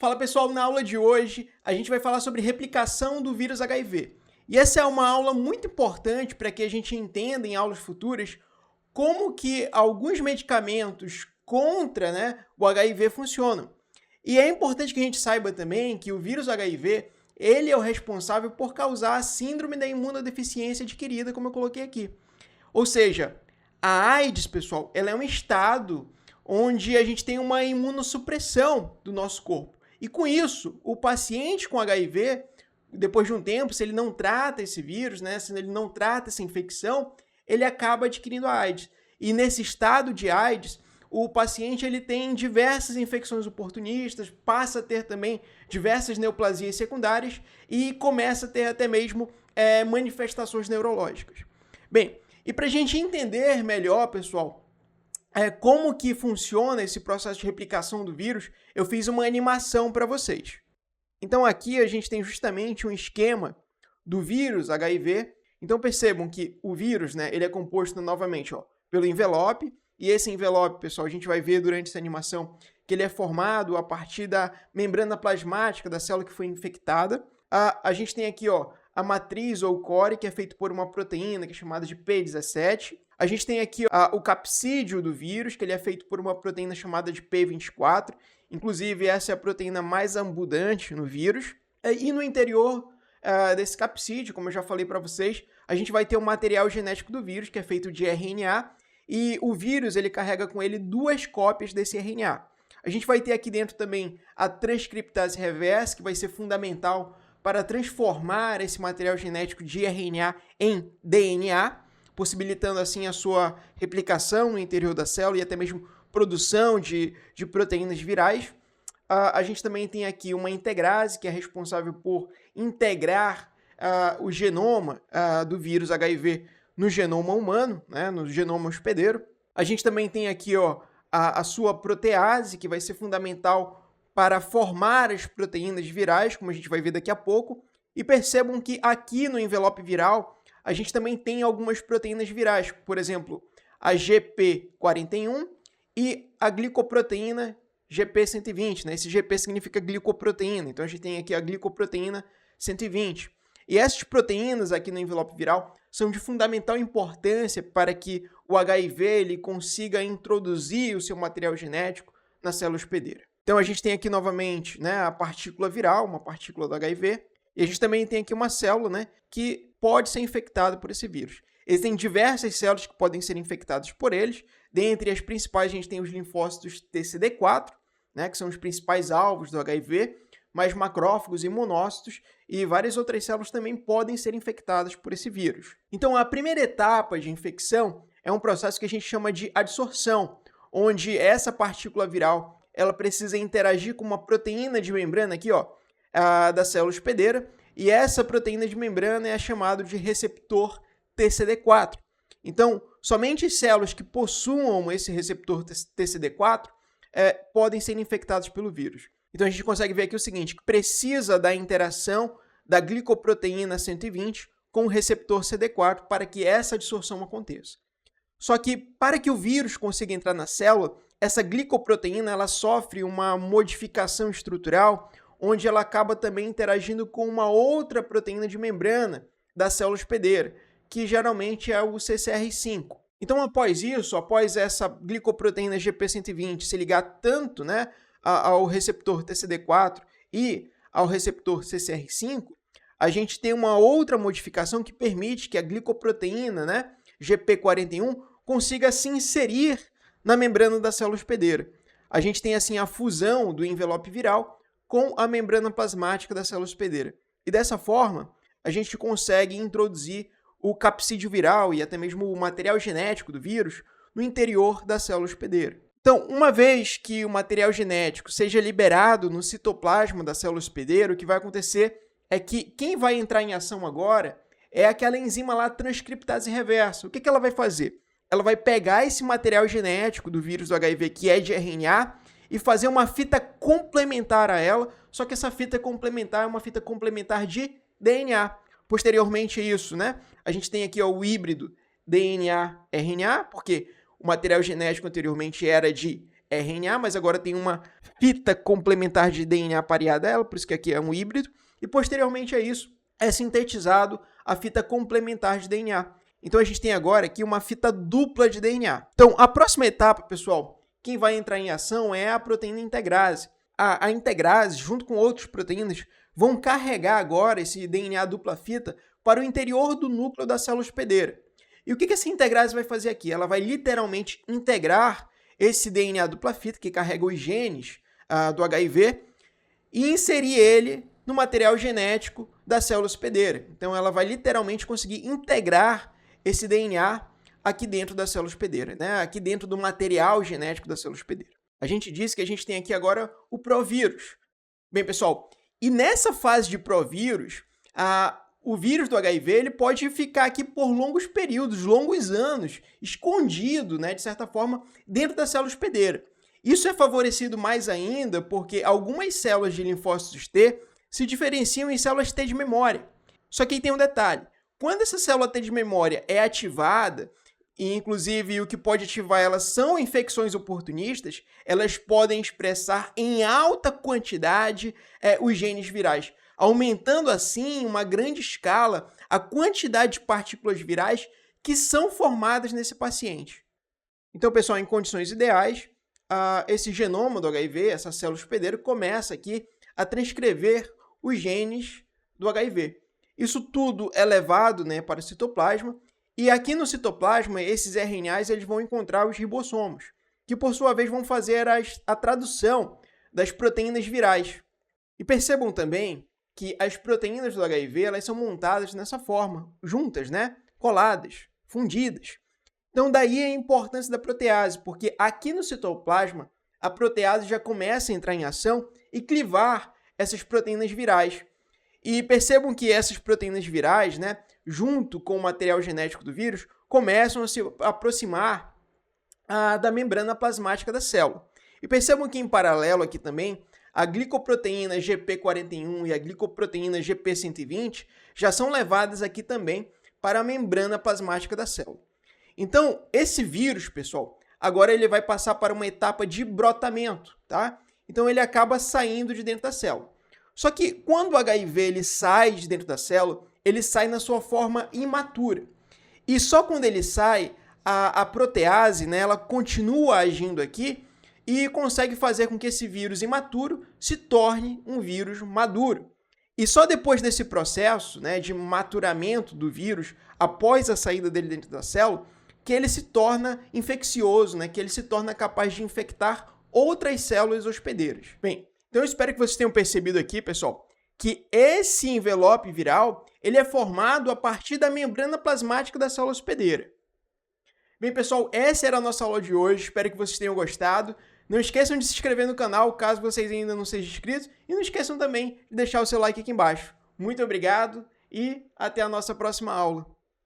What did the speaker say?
Fala pessoal, na aula de hoje a gente vai falar sobre replicação do vírus HIV. E essa é uma aula muito importante para que a gente entenda em aulas futuras como que alguns medicamentos contra, o HIV funcionam. E é importante que a gente saiba também que o vírus HIV ele é o responsável por causar a síndrome da imunodeficiência adquirida, como eu coloquei aqui. Ou seja, a AIDS, pessoal, ela é um estado onde a gente tem uma imunossupressão do nosso corpo. E com isso, o paciente com HIV, depois de um tempo, se ele não trata esse vírus, se ele não trata essa infecção, ele acaba adquirindo a AIDS. E nesse estado de AIDS, o paciente ele tem diversas infecções oportunistas, passa a ter também diversas neoplasias secundárias e começa a ter até mesmo manifestações neurológicas. Bem, e para a gente entender melhor, pessoal, como que funciona esse processo de replicação do vírus, eu fiz uma animação para vocês. Então aqui a gente tem justamente um esquema do vírus HIV. Então percebam que o vírus, ele é composto novamente pelo envelope, e esse envelope, pessoal, a gente vai ver durante essa animação que ele é formado a partir da membrana plasmática da célula que foi infectada. A gente tem aqui a matriz ou core, que é feito por uma proteína que é chamada de P17. A gente tem aqui o capsídeo do vírus, que ele é feito por uma proteína chamada de P24. Inclusive, essa é a proteína mais abundante no vírus. E no interior desse capsídeo, como eu já falei para vocês, a gente vai ter o material genético do vírus, que é feito de RNA. E o vírus ele carrega com ele 2 cópias desse RNA. A gente vai ter aqui dentro também a transcriptase reversa, que vai ser fundamental para transformar esse material genético de RNA em DNA, possibilitando assim a sua replicação no interior da célula e até mesmo produção de proteínas virais. A gente também tem aqui uma integrase, que é responsável por integrar o genoma do vírus HIV no genoma humano, no genoma hospedeiro. A gente também tem aqui a sua protease, que vai ser fundamental para formar as proteínas virais, como a gente vai ver daqui a pouco. E percebam que aqui no envelope viral, a gente também tem algumas proteínas virais, por exemplo, a GP41 e a glicoproteína GP120. Esse GP significa glicoproteína, então a gente tem aqui a glicoproteína 120. E essas proteínas aqui no envelope viral são de fundamental importância para que o HIV ele consiga introduzir o seu material genético na célula hospedeira. Então a gente tem aqui novamente a partícula viral, uma partícula do HIV, e a gente também tem aqui uma célula que pode ser infectada por esse vírus. Existem diversas células que podem ser infectadas por eles. Dentre as principais, a gente tem os linfócitos TCD4, que são os principais alvos do HIV, mas macrófagos e monócitos e várias outras células também podem ser infectadas por esse vírus. Então, a primeira etapa de infecção é um processo que a gente chama de adsorção, onde essa partícula viral ela precisa interagir com uma proteína de membrana aqui, da célula hospedeira, e essa proteína de membrana é chamada de receptor TCD4. Então, somente células que possuam esse receptor TCD4 podem ser infectadas pelo vírus. Então, a gente consegue ver aqui o seguinte, que precisa da interação da glicoproteína 120 com o receptor CD4 para que essa adsorção aconteça. Só que, para que o vírus consiga entrar na célula, essa glicoproteína ela sofre uma modificação estrutural, onde ela acaba também interagindo com uma outra proteína de membrana da célula hospedeira, que geralmente é o CCR5. Então, após isso, após essa glicoproteína GP120 se ligar tanto ao receptor TCD4 e ao receptor CCR5, a gente tem uma outra modificação que permite que a glicoproteína GP41 consiga se inserir na membrana da célula hospedeira. A gente tem assim a fusão do envelope viral com a membrana plasmática da célula hospedeira. E dessa forma, a gente consegue introduzir o capsídeo viral e até mesmo o material genético do vírus no interior da célula hospedeira. Então, uma vez que o material genético seja liberado no citoplasma da célula hospedeira, o que vai acontecer é que quem vai entrar em ação agora é aquela enzima lá, transcriptase reversa. O que ela vai fazer? Ela vai pegar esse material genético do vírus do HIV, que é de RNA, e fazer uma fita complementar a ela, só que essa fita complementar é uma fita complementar de DNA. Posteriormente a isso, a gente tem aqui o híbrido DNA-RNA, porque o material genético anteriormente era de RNA, mas agora tem uma fita complementar de DNA pareada a ela, por isso que aqui é um híbrido. E posteriormente a isso, é sintetizado a fita complementar de DNA. Então a gente tem agora aqui uma fita dupla de DNA. Então a próxima etapa, pessoal, quem vai entrar em ação é a proteína integrase. A integrase, junto com outras proteínas, vão carregar agora esse DNA dupla fita para o interior do núcleo da célula hospedeira. E o que essa integrase vai fazer aqui? Ela vai literalmente integrar esse DNA dupla fita que carrega os genes do HIV e inserir ele no material genético da célula hospedeira. Então ela vai literalmente conseguir integrar esse DNA aqui dentro da célula hospedeira, né? Aqui dentro do material genético da célula hospedeira. A gente disse que a gente tem aqui agora o provírus. Bem, pessoal, e nessa fase de provírus, o vírus do HIV ele pode ficar aqui por longos períodos, longos anos, escondido, né, de certa forma, dentro da célula hospedeira. Isso é favorecido mais ainda porque algumas células de linfócitos T se diferenciam em células T de memória. Só que aí tem um detalhe. Quando essa célula T de memória é ativada, e inclusive o que pode ativar elas são infecções oportunistas, elas podem expressar em alta quantidade os genes virais, aumentando assim, em uma grande escala, a quantidade de partículas virais que são formadas nesse paciente. Então, pessoal, em condições ideais, esse genoma do HIV, essa célula hospedeira, começa aqui a transcrever os genes do HIV. Isso tudo é levado, né, para o citoplasma, e aqui no citoplasma, esses RNAs eles vão encontrar os ribossomos, que por sua vez vão fazer a tradução das proteínas virais. E percebam também que as proteínas do HIV elas são montadas dessa forma, juntas, né? Coladas, fundidas. Então daí a importância da protease, porque aqui no citoplasma a protease já começa a entrar em ação e clivar essas proteínas virais. E percebam que essas proteínas virais, né, junto com o material genético do vírus, começam a se aproximar da membrana plasmática da célula. E percebam que em paralelo aqui também, a glicoproteína GP41 e a glicoproteína GP120 já são levadas aqui também para a membrana plasmática da célula. Então, esse vírus, pessoal, agora ele vai passar para uma etapa de brotamento, tá? Então, ele acaba saindo de dentro da célula. Só que quando o HIV ele sai de dentro da célula, ele sai na sua forma imatura. E só quando ele sai, a protease, né, ela continua agindo aqui e consegue fazer com que esse vírus imaturo se torne um vírus maduro. E só depois desse processo, né, de maturamento do vírus, após a saída dele dentro da célula, que ele se torna infeccioso, né, que ele se torna capaz de infectar outras células hospedeiras. Bem, então eu espero que vocês tenham percebido aqui, pessoal, que esse envelope viral ele é formado a partir da membrana plasmática da célula hospedeira. Bem, pessoal, essa era a nossa aula de hoje. Espero que vocês tenham gostado. Não esqueçam de se inscrever no canal, caso vocês ainda não sejam inscritos. E não esqueçam também de deixar o seu like aqui embaixo. Muito obrigado e até a nossa próxima aula.